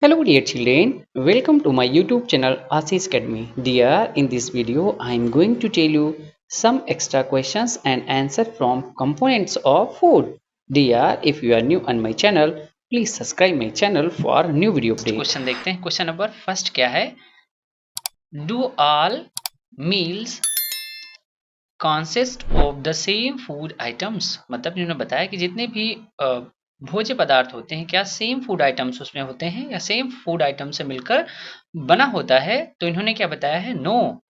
Hello dear children, welcome to my YouTube channel Ashish Academy. Dear, in this video I am going to tell you some extra questions and answer from components of food. Dear, if you are new on my channel, please subscribe my channel for new video update. Question देखते हैं। Question number first क्या है? Do all meals consist of the same food items? मतलब इन्होंने बताया कि जितने भी भोज्य पदार्थ होते हैं क्या सेम फूड आइटम्स उसमें होते हैं या सेम फूड आइटम से मिलकर बना होता है। तो इन्होंने क्या बताया है? No,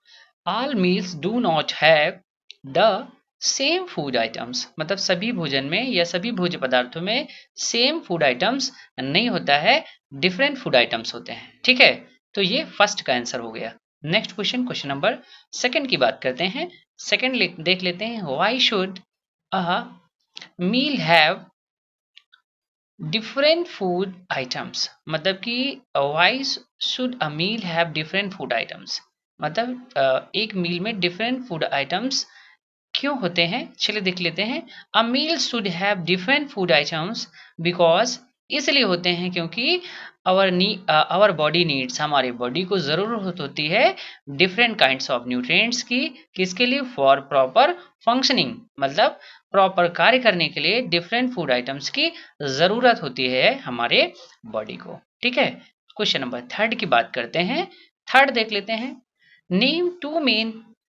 all meals do not have the same food items. मतलब सभी भोजन में या सभी भोज्य पदार्थों में सेम फूड आइटम्स नहीं होता है, डिफरेंट फूड आइटम्स होते हैं। ठीक है, तो ये फर्स्ट का आंसर हो गया। Next question, question number second की बात करते हैं। सेकंड देख लेते हैं। Why should a meal have different food items? मतलब कि why should a meal have different food items? मतलब एक मील में डिफरेंट फूड आइटम्स क्यों होते हैं? चलिए देख लेते हैं। A meal should have different food items because इसलिए होते हैं क्योंकि आवर बॉडी नीड्स, हमारे बॉडी को ज़रूरत होती है डिफरेंट काइंड्स ऑफ न्यूट्रिएंट्स की। किसके लिए? फॉर प्रॉपर फंक्शनिंग, मतलब प्रॉपर कार्य करने के लिए डिफरेंट फूड आइटम्स की ज़रूरत होती है हमारे बॉडी को। ठीक है, क्वेश्चन नंबर थर्ड की बात करते हैं। थर्ड देख लेते हैं। Name two main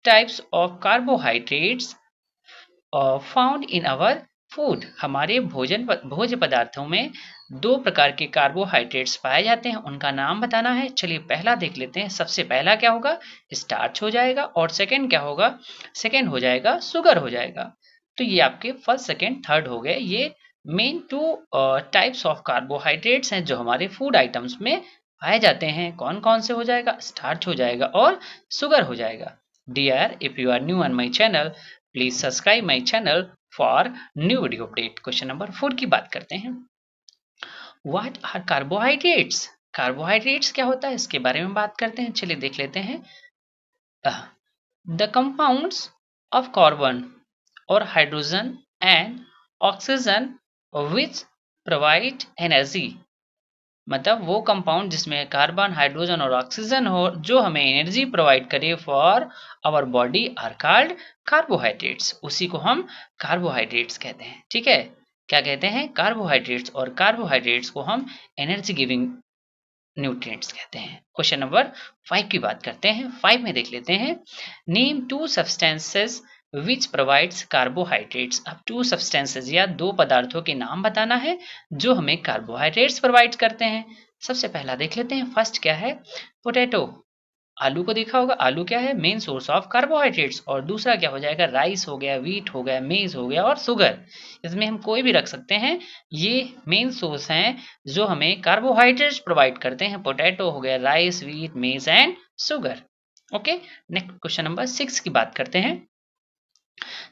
types of carbohydrates found in our food. हमारे भोज्य पदार्थों में दो प्रकार के कार्बोहाइड्रेट्स पाए जाते हैं, उनका नाम बताना है। चलिए पहला देख लेते हैं। सबसे पहला क्या होगा? स्टार्च हो जाएगा। और सेकंड क्या होगा? सेकंड हो जाएगा शुगर हो जाएगा। तो ये आपके फर्स्ट सेकंड थर्ड हो गए। ये main two types of carbohydrates हैं जो हमारे फूड आइटम्स में पाए जाते हैं। कौन कौन से हो जाएगा? स्टार्च हो जाएगा और शुगर हो जाएगा। Dear, if you are new on my channel, please subscribe my channel for new video update. Question number 4 की बात करते हैं। What are carbohydrates? कार्बोहाइड्रेट्स क्या होता है इसके बारे में बात करते हैं। चलिए देख लेते हैं। द कंपाउंड्स ऑफ कार्बन और hydrogen and oxygen which provide energy. मतलब वो कंपाउंड जिसमें कार्बन, हाइड्रोजन और ऑक्सीजन हो जो हमें एनर्जी प्रोवाइड करे for our body are called carbohydrates. उसी को हम कार्बोहाइड्रेट्स कहते हैं। ठीक है, क्या कहते हैं? कार्बोहाइड्रेट्स। और कार्बोहाइड्रेट्स को हम एनर्जी गिविंग न्यूट्रिएंट्स कहते हैं। क्वेश्चन नंबर 5 की बात करते हैं। 5 में देख लेते हैं। Name to substances which provides carbohydrates. अब टू सब्सटेंसेस या दो पदार्थों के नाम बताना है जो हमें कार्बोहाइड्रेट्स प्रोवाइड करते हैं। सबसे पहला देख लेते हैं। फर्स्ट क्या है? पोटैटो। आलू को देखा होगा। आलू क्या है? Main source of carbohydrates. और दूसरा क्या हो जाएगा? राइस हो गया, व्हीट हो गया, मेज हो गया और शुगर। इसमें हम कोई भी रख सकते हैं। ये मेन सोर्स हैं जो हमें कार्बोहाइड्रेट्स प्रोवाइड करते हैं। पोटैटो हो गया, राइस, व्हीट, मेज and sugar. Okay, next question number 6 की बात करते हैं।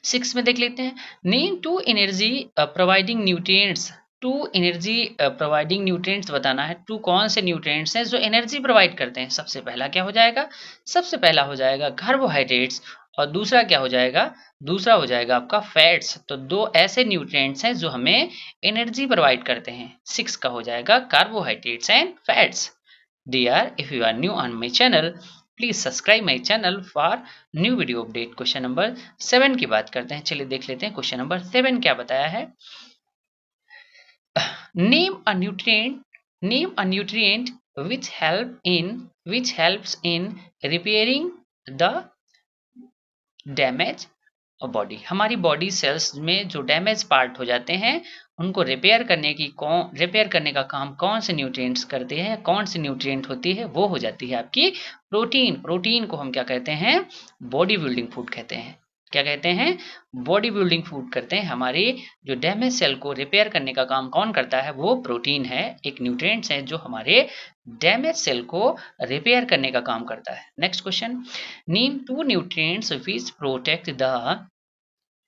6 में देख लेते हैं। Name two energy providing nutrients. Two energy providing nutrients बताना है। टू कौन से न्यूट्रिएंट्स हैं जो एनर्जी प्रोवाइड करते हैं? सबसे पहला क्या हो जाएगा? सबसे पहला हो जाएगा कार्बोहाइड्रेट्स। और दूसरा क्या हो जाएगा? दूसरा हो जाएगा आपका फैट्स। तो दो ऐसे न्यूट्रिएंट्स हैं जो हमें एनर्जी प्रोवाइड करते हैं। 6 का हो जाएगा carbohydrates and fats. Dear, if you are new on my channel, please subscribe my channel for new video update. Question number 7 की बात करते हैं। चलिए देख लेते हैं। क्वेश्चन नंबर 7 क्या बताया है? Name a nutrient, name a nutrient which helps in repairing the damage body. हमारी बॉडी सेल्स में जो डैमेज पार्ट हो जाते हैं उनको रिपेयर करने का काम कौन से न्यूट्रिएंट्स करते हैं? कौन सी न्यूट्रिएंट होती है? वो हो जाती है आपकी प्रोटीन। प्रोटीन को हम क्या कहते हैं? बॉडी बिल्डिंग फूड कहते हैं। क्या कहते हैं? बॉडी बिल्डिंग फूड करते हैं। हमारी जो डैमेज सेल को रिपेयर करने का काम कौन करता है? वो प्रोटीन है। एक न्यूट्रिएंट्स है जो हमारे डैमेज सेल को रिपेयर करने का काम करता है। Next question. Name two nutrients which protect the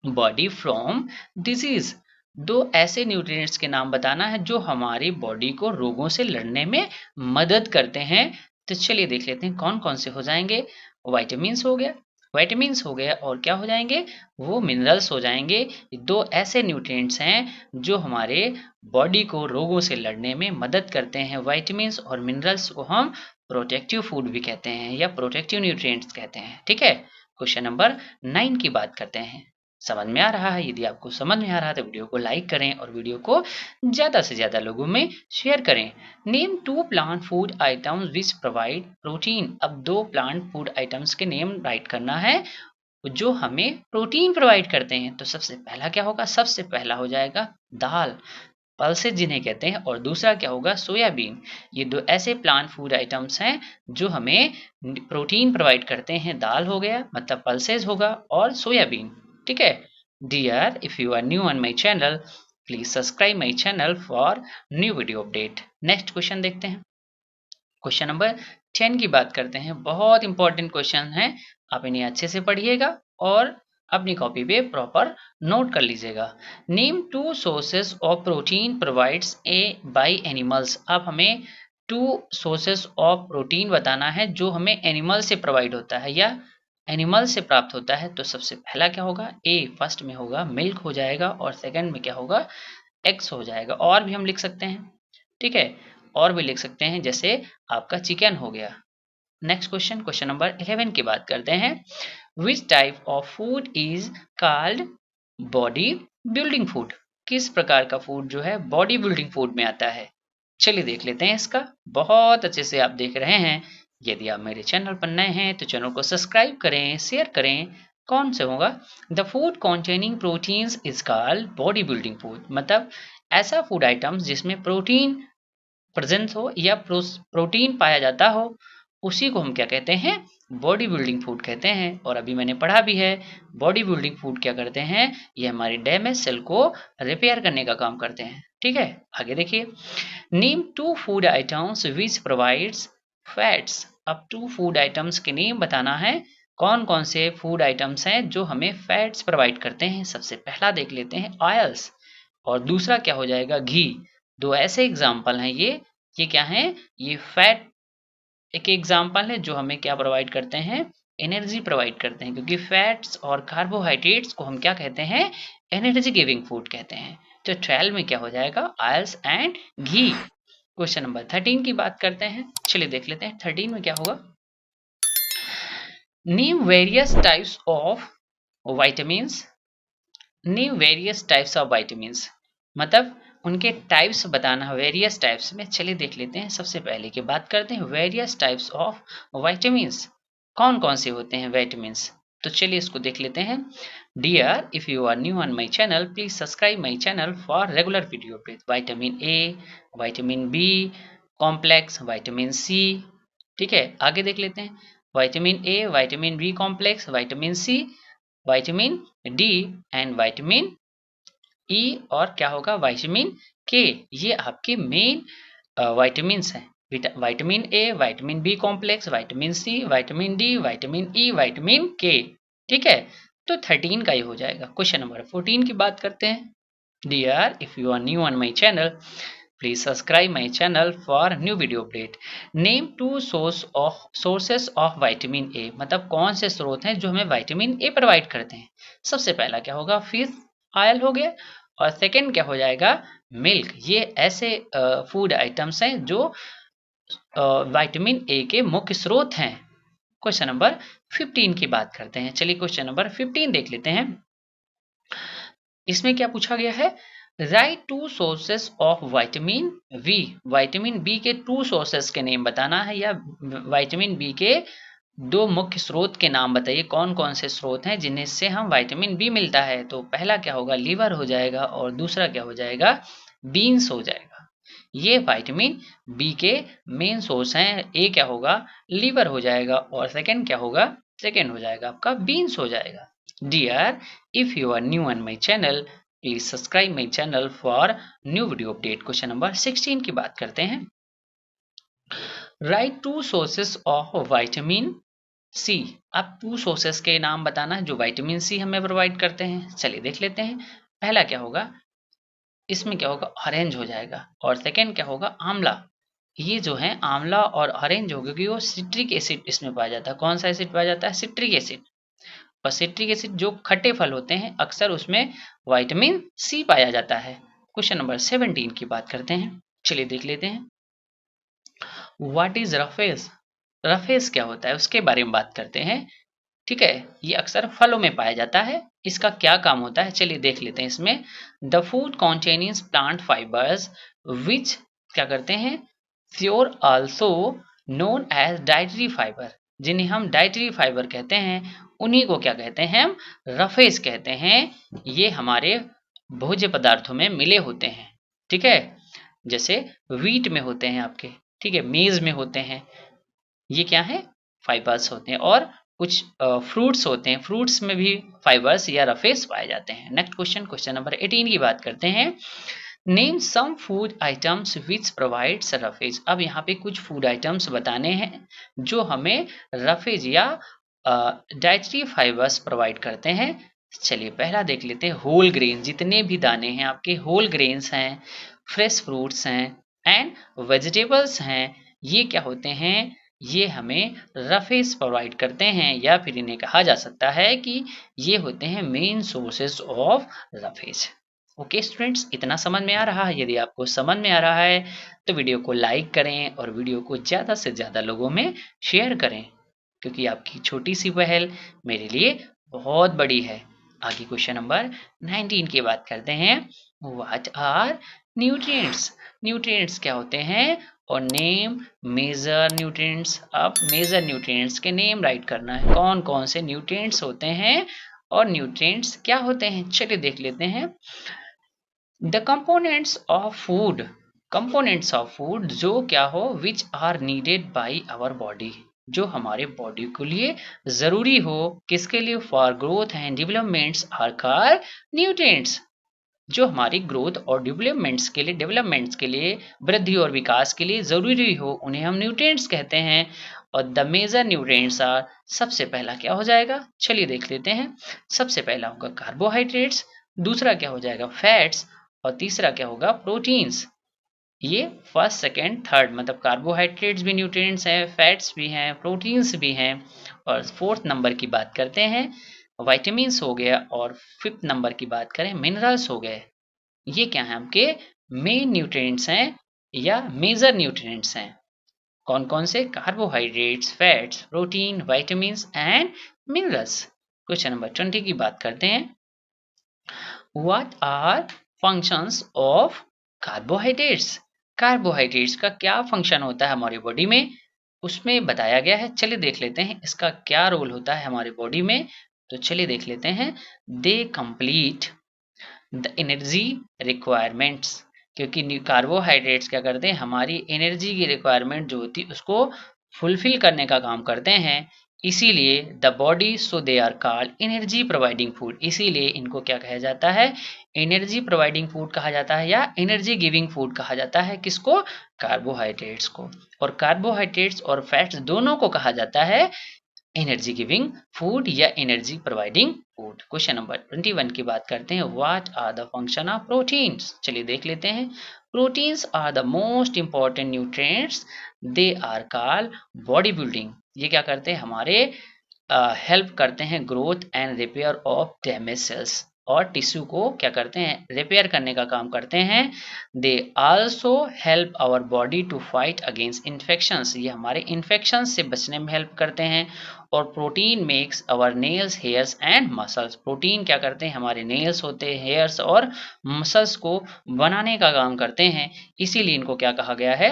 body from disease. दो ऐसे न्यूट्रिएंट्स के नाम बताना है जो हमारी बॉडी को रोगों से लड़ने में मदद करते हैं। तो चलिए देख लेते हैं कौन कौन से हो जाएंगे। विटामिन्स हो गया, विटामिन्स हो गया और क्या हो जाएंगे, वो मिनरल्स हो जाएंगे। दो ऐसे न्यूट्रिएंट्स हैं जो हमारे बॉडी को रोगों से लड़ने में मदद करते हैं। विटामिन्स और मिनरल्स को हम प्रोटेक्टिव फूड भी कहते हैं या प्रोटेक्टिव न्यूट्रिएंट्स कहते हैं। ठीक है, क्वेश्चन नंबर 9 की बात करते हैं। समझ में आ रहा है? यदि आपको समझ में आ रहा है तो वीडियो को लाइक करें और वीडियो को ज़्यादा से ज़्यादा लोगों में शेयर करें। Name 2 plant food items which provide protein. अब 2 प्लांट फूड आइटम्स के नेम राइट करना है जो हमें प्रोटीन प्रोवाइड करते हैं। तो सबसे पहला क्या होगा, सबसे पहला हो जाएगा दाल, पल्सेस जिन्हें कहते हैं, और दूसरा क्या होगा, सोयाबीन। ये दो ऐसे प्लांट फूड आइटम्स हैं जो हमें प्रोटीन प्रोवाइड करते हैं। दाल हो गया मतलब पल्सेस होगा और सोयाबीन। ठीक है dear, if you are new on my channel please subscribe my channel for new video update. Next question देखते हैं। क्वेश्चन नंबर 10 की बात करते हैं। बहुत इंपॉर्टेंट क्वेश्चन है, आप इन्हें अच्छे से पढ़िएगा और अपनी कॉपी पे प्रॉपर नोट कर लीजिएगा। Name 2 sources of protein provides a by animals. अब हमें 2 सोर्सेस ऑफ प्रोटीन बताना है जो हमें एनिमल से प्रोवाइड होता है या एनिमल से प्राप्त होता है। तो सबसे पहला क्या होगा, ए फर्स्ट में होगा मिल्क हो जाएगा और सेकंड में क्या होगा, एग्स हो जाएगा। और भी हम लिख सकते हैं, ठीक है, और भी लिख सकते हैं, जैसे आपका चिकन हो गया। नेक्स्ट क्वेश्चन, क्वेश्चन नंबर 11 की बात करते हैं। Which type of food is called body building food. किस प्रकार का फूड जो है बॉडी बिल्डिंग फूड में आता है। चलिए देख लेते हैं इसका। बहुत अच्छे से आप देख रहे हैं। यदि आप मेरे चैनल पर नए हैं तो चैनल को सब्सक्राइब करें, शेयर करें। कौन से होगा, the food containing proteins is called body building food. मतलब ऐसा फूड आइटम्स जिसमें प्रोटीन प्रेजेंस हो या प्रोटीन पाया जाता हो, उसी को हम क्या कहते हैं, बॉडी बिल्डिंग फूड कहते हैं। और अभी मैंने पढ़ा भी है, बॉडी बिल्डिंग फूड क्या करते हैं, ये हमारे डैमेज सेल को रिपेयर करने का काम करते हैं। ठीक है, आगे देखिए। Name 2 food items which provides fats. अब 2 फूड आइटम्स के नेम बताना है, कौन कौन से फूड आइटम्स हैं जो हमें फैट्स प्रोवाइड करते हैं। सबसे पहला देख लेते हैं ऑयल्स, और दूसरा क्या हो जाएगा, घी। दो ऐसे एग्जाम्पल हैं ये क्या है, ये फैट एक एग्जाम्पल है जो हमें क्या प्रोवाइड करते हैं, एनर्जी प्रोवाइड करते हैं। क्योंकि फैट्स और कार्बोहाइड्रेट्स को हम क्या कहते हैं, एनर्जी गिविंग फूड कहते हैं। तो 12 में क्या हो जाएगा, oils and ghee. Question number 13 की बात करते हैं। चलिए देख लेते हैं 13 में क्या होगा। Name various types of vitamins. Name various types of vitamins, मतलब उनके टाइप्स बताना, वेरियस टाइप्स में। चलिए देख लेते हैं। सबसे पहले की बात करते हैं वेरियस टाइप्स ऑफ विटामिन्स, कौन कौन से होते हैं विटामिन्स। तो चलिए इसको देख लेते हैं। Dear, if you are new on my channel please subscribe my channel for regular video update. Vitamin A, vitamin B complex, vitamin C. ठीक है, आगे देख लेते हैं। Vitamin A, vitamin B complex, vitamin C, vitamin D and vitamin E, और क्या होगा, vitamin K. ये आपके मेन विटामिन्स हैं। Vitamin A, vitamin B complex, vitamin C, vitamin D, vitamin E, vitamin K. ठीक है, तो 13 का ही हो जाएगा। क्वेश्चन नंबर 14 की बात करते हैं। Dear, if you are new on my channel please subscribe my channel for new video update. Name 2 sources of vitamin A. मतलब कौन से स्रोत हैं जो हमें विटामिन ए प्रोवाइड करते हैं। सबसे पहला क्या होगा, फिश ऑयल हो गया, और सेकंड क्या हो जाएगा, मिल्क। ये ऐसे फूड आइटम्स हैं जो विटामिन ए के मुख्य स्रोत हैं। क्वेश्चन नंबर 15 की बात करते हैं। चलिए क्वेश्चन नंबर 15 देख लेते हैं। इसमें क्या पूछा गया है, write 2 sources of vitamin B. Vitamin B के 2 सोर्सेस के नेम बताना है, या विटामिन बी के 2 मुख्य स्रोत के नाम बताइए। कौन कौन से स्रोत हैं जिन्हें से हम विटामिन बी मिलता है। तो पहला क्या होगा, लीवर हो जाएगा, और दूसरा क्या हो जाएगा, बीन्स हो जाएगा। ये विटामिन बी के मेन सोर्स हैं। ए क्या होगा, लीवर हो जाएगा, और सेकंड क्या होगा, सेकंड हो जाएगा आपका बीन्स हो जाएगा। Dear, if you are new on my channel please subscribe my channel for new video update. Question number 16 की बात करते हैं। Write 2 sources of vitamin C. अब 2 सोर्सेस के नाम बताना है जो विटामिन सी हमें प्रोवाइड करते हैं। चलिए देख लेते हैं। पहला क्या होगा, इसमें क्या होगा, ऑरेंज हो जाएगा, और सेकंड क्या होगा, आंवला। ये जो है आंवला और ऑरेंज होगा क्योंकि वो सिट्रिक एसिड इसमें पाया जाता है। कौन सा एसिड पाया जाता है, सिट्रिक एसिड। और सिट्रिक एसिड जो खट्टे फल होते हैं अक्सर उसमें विटामिन सी पाया जाता है। क्वेश्चन नंबर 17 की बात करते हैं, चलिए देख लेते हैं। What is roughage? रफेज क्या होता है उसके बारे में बात करते हैं। ठीक है, ये अक्सर फलों में पाया जाता है। इसका क्या काम होता है चलिए देख लेते हैं इसमें। The food containing plant fibres which क्या करते हैं, फ्योर also known as dietary fibre, जिन्हें हम डाइटरी फाइबर कहते हैं, उन्हीं को क्या कहते हैं हम रफेज कहते हैं। ये हमारे भोज्य पदार्थों में मिले होते हैं। ठीक है, जैसे वीट में होते हैं आपके, ठीक है, मेज में होते हैं, ये क्या है फाइबर्स होते हैं। और कुछ फ्रूट्स होते हैं, फ्रूट्स में भी फाइबर्स या रफेज पाए जाते हैं। नेक्स्ट क्वेश्चन, क्वेश्चन नंबर 18 की बात करते हैं। Name some food items which provides roughage. अब यहाँ पे कुछ फूड आइटम्स बताने हैं जो हमें रफेज या डाइटरी फाइबर्स प्रोवाइड करते हैं। चलिए पहला देख लेते हैं, होल ग्रेन, जितने भी दाने हैं आपके होल ग्रेन्स हैं, फ्रेश फ्रूट्स हैं एंड वेजिटेबल्स हैं, ये क्या होते हैं, ये हमें रफेज प्रोवाइड करते हैं, या फिर इन्हें कहा जा सकता है कि ये होते हैं main sources of roughage. Okay students, इतना समझ में आ रहा है? यदि आपको समझ में आ रहा है तो वीडियो को लाइक करें और वीडियो को ज़्यादा से ज़्यादा लोगों में शेयर करें, क्योंकि आपकी छोटी सी पहल मेरे लिए बहुत बड़ी है। आगे क्वेश्चन नंबर 19 की बात करते हैं। What are nutrients? न्यूट्रिएंट्स क्या होते हैं और नेम मेजर न्यूट्रिएंट्स। अब मेजर न्यूट्रिएंट्स के नेम राइट करना है, कौन कौन से न्यूट्रिएंट्स होते हैं और न्यूट्रिएंट्स क्या होते हैं, चलिए देख लेते हैं। The components of food, components of food जो क्या हो, which are needed by our body, जो हमारे बॉडी के लिए जरूरी हो, किसके लिए, for growth and developments are called nutrients. जो हमारी ग्रोथ और डेवलपमेंट्स के लिए वृद्धि और विकास के लिए जरूरी हो, उन्हें हम न्यूट्रिएंट्स कहते हैं। और द मेजर न्यूट्रिएंट्स आर, सबसे पहला क्या हो जाएगा चलिए देख लेते हैं। सबसे पहला होगा कार्बोहाइड्रेट्स, दूसरा क्या हो जाएगा फैट्स, और तीसरा क्या होगा प्रोटीन्स। ये फर्स्ट सेकेंड थर्ड, मतलब कार्बोहाइड्रेट्स भी न्यूट्रिएंट्स हैं, फैट्स भी हैं, प्रोटीन्स भी हैं। और फोर्थ नंबर की बात करते हैं विटामिन्स हो गया, और फिफ्थ नंबर की बात करें मिनरल्स हो गए। ये क्या है आपके मेन न्यूट्रिएंट्स हैं या मेजर न्यूट्रिएंट्स हैं। कौन कौन से, carbohydrates, fats, protein, vitamins and minerals. Question number 20 की बात करते हैं। What are functions of carbohydrates? Carbohydrates का क्या फंक्शन होता है हमारी बॉडी में, उसमें बताया गया है। चलिए देख लेते हैं इसका क्या रोल होता है हमारी बॉडी में। तो चलिए देख लेते हैं। They complete the energy requirements, क्योंकि कार्बोहाइड्रेट्स क्या करते हैं, हमारी एनर्जी की रिक्वायरमेंट जो होती है उसको फुलफिल करने का काम करते हैं। इसीलिए the body, so they are called energy providing food, इसीलिए इनको क्या कहा जाता है, एनर्जी प्रोवाइडिंग फूड कहा जाता है या एनर्जी गिविंग फूड कहा जाता है। किसको, कार्बोहाइड्रेट्स को। और कार्बोहाइड्रेट्स और फैट्स दोनों को कहा जाता है एनर्जी गिविंग फूड या energy providing food. Question number 21 की बात करते हैं। What are the function of proteins? चलिए देख लेते हैं। Proteins are the most important nutrients, they are called body building. ये क्या करते हैं, हमारे हेल्प करते हैं growth and repair of damage cells, और टिश्यू को क्या करते हैं, रिपेयर करने का काम करते हैं। They also help our body to fight against infections, ये हमारे इन्फेक्शन से बचने में हेल्प करते हैं। और protein makes our nails, hairs and muscles, protein क्या करते हैं, हमारे नेल्स होते हैं, हेयर्स और मसल्स को बनाने का काम करते हैं। इसीलिए इनको क्या कहा गया है,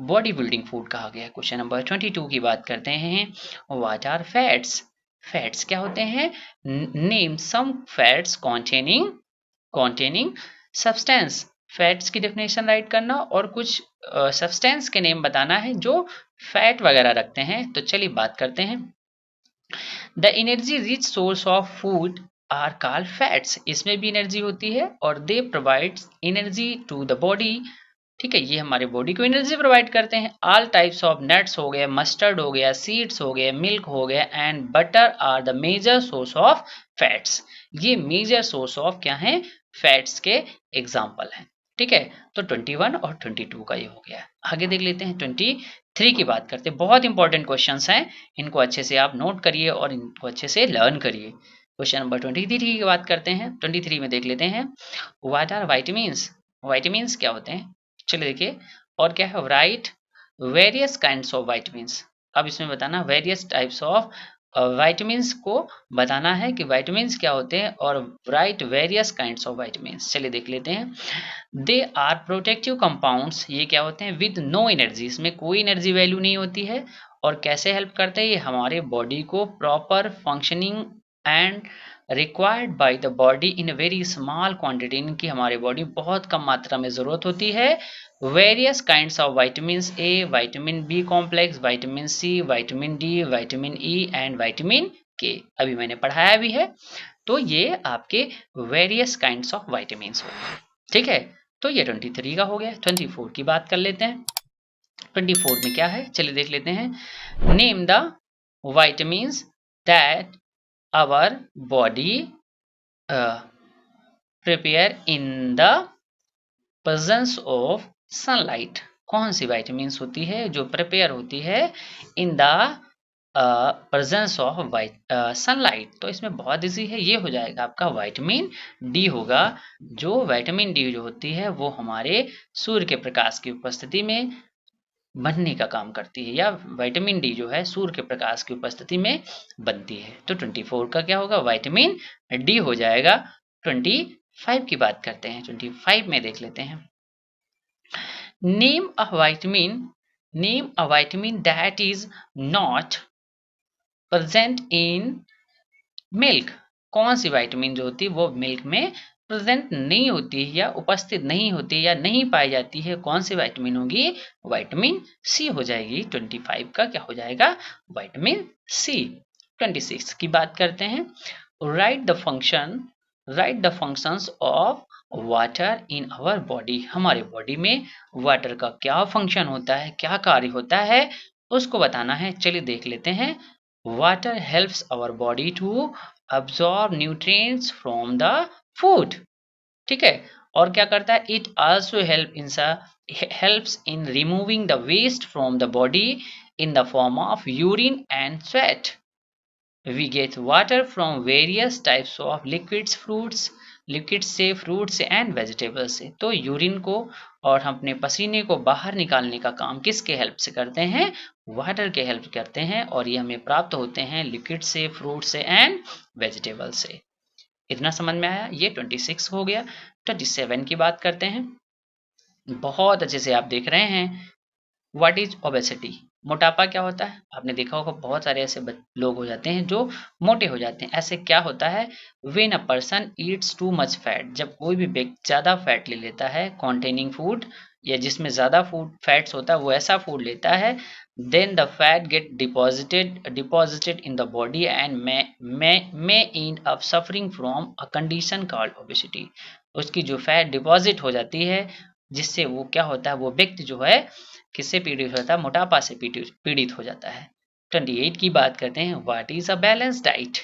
बॉडी बिल्डिंग फूड कहा गया है। क्वेश्चन नंबर 22 की बात करते हैं। What are fats? फैट्स क्या होते हैं, name some fats containing substance. Fats की डेफिनेशन राइट करना और कुछ सब्सटेंस के नेम बताना है जो फैट वगैरह रखते हैं। तो चलिए बात करते हैं। The energy rich source of food are called fats, इसमें भी एनर्जी होती है और they provide energy to the body. ठीक है, ये हमारे बॉडी को एनर्जी प्रोवाइड करते हैं। ऑल टाइप्स ऑफ नट्स हो गए, मस्टर्ड हो गया, सीड्स हो गए, मिल्क हो गया and butter are the major source of fats. ये मेजर सोर्स ऑफ क्या है, फैट्स के एग्जाम्पल हैं। ठीक है, तो 21 और 22 का ये हो गया। आगे देख लेते हैं 23 3 की बात करते हैं। बहुत इंपॉर्टेंट क्वेश्चंस हैं, इनको अच्छे से आप नोट करिए और इनको अच्छे से लर्न करिए। क्वेश्चन नंबर 23 की बात करते हैं। 23 में देख लेते हैं, व्हाट आर वाइटामिन्स। वाइटामिन्स क्या होते हैं, चलिए देखिए। और क्या है, right various kinds of vitamins. अब इसमें बताना वेरियस टाइप्स ऑफ वाइटामिन्स को बताना है कि वाइटामिन्स क्या होते हैं, और right various kinds of vitamins. चलिए देख लेते हैं। दे आर प्रोटेक्टिव कंपाउंड्स, ये क्या होते हैं, विद नो एनर्जी, इसमें कोई एनर्जी वैल्यू नहीं होती है। और कैसे हेल्प करते हैं, ये हमारे बॉडी को proper functioning and required by the body in very small quantity, इनकी हमारे बॉडी बहुत कम मात्रा में ज़रूरत होती है। Various kinds of vitamin A, vitamin B complex, vitamin C, vitamin D, vitamin E and vitamin K, अभी मैंने पढ़ाया भी है। तो ये आपके वेरियस काइंड्स ऑफ वाइटामिन्स हो गए, ठीक है। तो ये 23 का हो गया। 24 की बात कर लेते हैं। 24 में क्या है, चलिए देख लेते हैं। Name the vitamins that our body prepare in the presence of sunlight. कौन सी वाइटामिन्स होती है जो प्रिपेयर होती है in the presence of sunlight. तो इसमें बहुत इजी है, ये हो जाएगा आपका विटामिन डी होगा। जो विटामिन डी जो होती है वो हमारे सूर्य के प्रकाश की उपस्थिति में बनने का काम करती है, या विटामिन डी जो है सूर्य के प्रकाश की उपस्थिति में बनती है। तो 24 का क्या होगा, विटामिन डी हो जाएगा। 25 की बात करते हैं। 25 में देख लेते हैं। Name a vitamin that is not present in milk. कौन सी विटामिन जो होती है वो मिल्क में प्रेजेंट नहीं होती है, या उपस्थित नहीं होती है, या नहीं पाई जाती है। कौन सी विटामिन होगी, विटामिन सी हो जाएगी। 25 का क्या हो जाएगा, विटामिन सी। 26 की बात करते हैं। Write the functions of water in our body. हमारे बॉडी में वाटर का क्या फंक्शन होता है, क्या कार्य होता है, उसको बताना है। चलिए देख लेते हैं। Water helps our body to absorb nutrients from the food, ठीक है। और क्या करता है, it also helps in removing the waste from the body in the form of urine and sweat. We get water from various types of liquids, liquid से, fruit से and vegetable से। तो यूरिन को और हम अपने पसीने को बाहर निकालने का काम किसके हेल्प से करते हैं, वाटर के हेल्प करते हैं। और ये हमें प्राप्त होते हैं लिक्विड से, फ्रूट से एंड वेजिटेबल से। इतना समझ में आया, ये 26 हो गया। 27 की बात करते हैं। बहुत अच्छे से आप देख रहे हैं। व्हाट इज ओबेसिटी, मोटापा क्या होता है। आपने देखा होगा बहुत सारे ऐसे लोग हो जाते हैं जो मोटे हो जाते हैं। ऐसे क्या होता है, when a person Yeats too much fat, जब कोई भी व्यक्ति ज़्यादा फैट ले लेता है, कॉन्टेनिंग फूड, या जिसमें ज़्यादा फूड फैट्स होता है वो ऐसा फूड लेता है, then the fat get deposited in the body and may end up suffering from a condition called obesity. उसकी जो फैट डिपॉजिट हो जाती है, जिससे वो क्या होता है, वो व्यक्ति जो है किससे पीड़ित होता है, मोटापा से पीड़ित हो जाता है। 28 की बात करते हैं। What is a balance diet.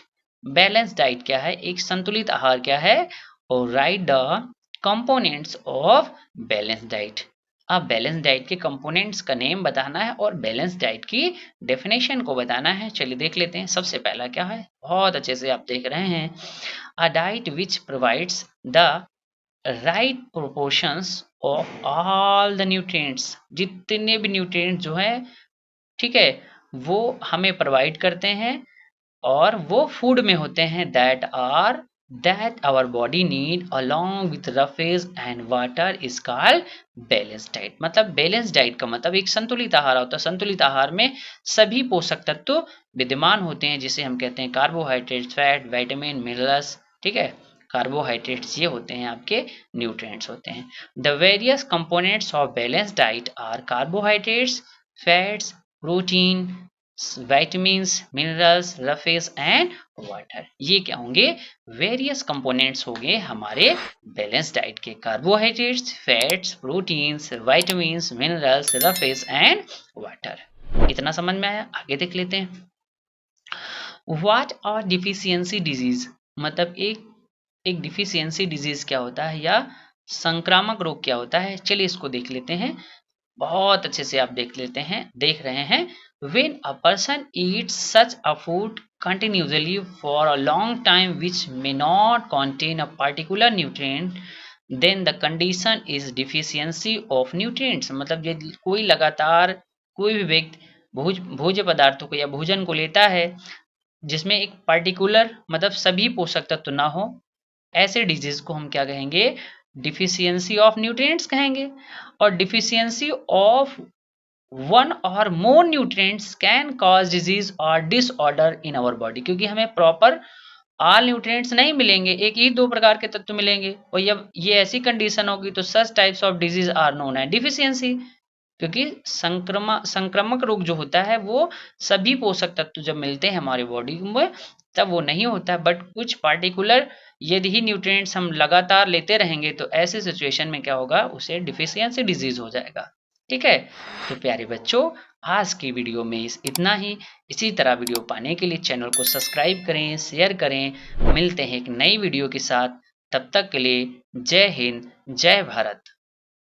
Balance diet क्या है, एक संतुलित आहार क्या है, और right the components of balance diet. अब बैलेंस डाइट के कंपोनेंट्स का नेम बताना है और बैलेंस डाइट की डेफिनेशन को बताना है। चलिए देख लेते हैं। सबसे पहला क्या है, बहुत अच्छे से आप देख रहे हैं, a diet which provides the right proportions of all the nutrients. जितने भी न्यूट्रिएंट्स जो है, ठीक है, वो हमें प्रोवाइड करते हैं और वो फूड में होते हैं that our body need along with roughage and water is called balance diet. मतलब बैलेंस डाइट का मतलब एक संतुलित आहार होता है। संतुलित आहार में सभी पोषक तत्व विद्यमान होते हैं, जिसे हम कहते हैं कार्बोहाइड्रेट्स, फैट, विटामिन, मिनरल्स, ठीक है। कार्बोहाइड्रेट्स ये होते हैं आपके न्यूट्रिएंट्स होते हैं। The various components of balance diet are carbohydrates, fats, protein, vitamins, minerals, roughage and water. ये क्या होंगे, वेरियस कंपोनेंट्स होंगे हमारे बैलेंस डाइट के। Carbohydrates, fats, proteins, vitamins, minerals, roughage and water. इतना समझ में आया, आगे देख लेते हैं। व्हाट आर डिफिशियंसी डिजीज, मतलब एक डिफिशियंसी डिजीज क्या होता है, या संक्रामक रोग क्या होता है। चलिए इसको देख लेते हैं। बहुत अच्छे से आप देख रहे हैं। When a person eats such a food continuously for a long time which may not contain a particular nutrient, then the condition is deficiency of nutrients। मतलब यदि कोई लगातार कोई भी व्यक्ति भोज्य पदार्थों को या भोजन को लेता है जिसमें एक पर्टिकुलर मतलब सभी पोषक तत्व ना हो, ऐसे डिजीज को हम क्या कहेंगे, डिफिशियंसी ऑफ न्यूट्रिएंट्स कहेंगे। और डिफिशियंसी ऑफ वन और मोर न्यूट्रिएंट्स कैन कॉज डिजीज और डिसऑर्डर इन आवर बॉडी, क्योंकि हमें प्रॉपर ऑल न्यूट्रिएंट्स नहीं मिलेंगे, एक ही दो प्रकार के तत्व मिलेंगे, और जब ये ऐसी कंडीशन होगी तो such types of disease are known है डिफिशियंसी। क्योंकि संक्रामक रोग जो होता है वो सभी पोषक तत्व जब मिलते हैं हमारे बॉडी में तब वो नहीं होता, बट कुछ पार्टिकुलर यदि ही न्यूट्रिएंट्स हम लगातार लेते रहेंगे तो ऐसे सिचुएशन में क्या होगा, उसे डिफिशियंसी डिजीज हो जाएगा। ठीक है, तो प्यारे बच्चों आज की वीडियो में इतना ही। इसी तरह वीडियो पाने के लिए चैनल को सब्सक्राइब करें, शेयर करें। मिलते हैं एक नई वीडियो के साथ, तब तक के लिए जय हिंद, जय भारत।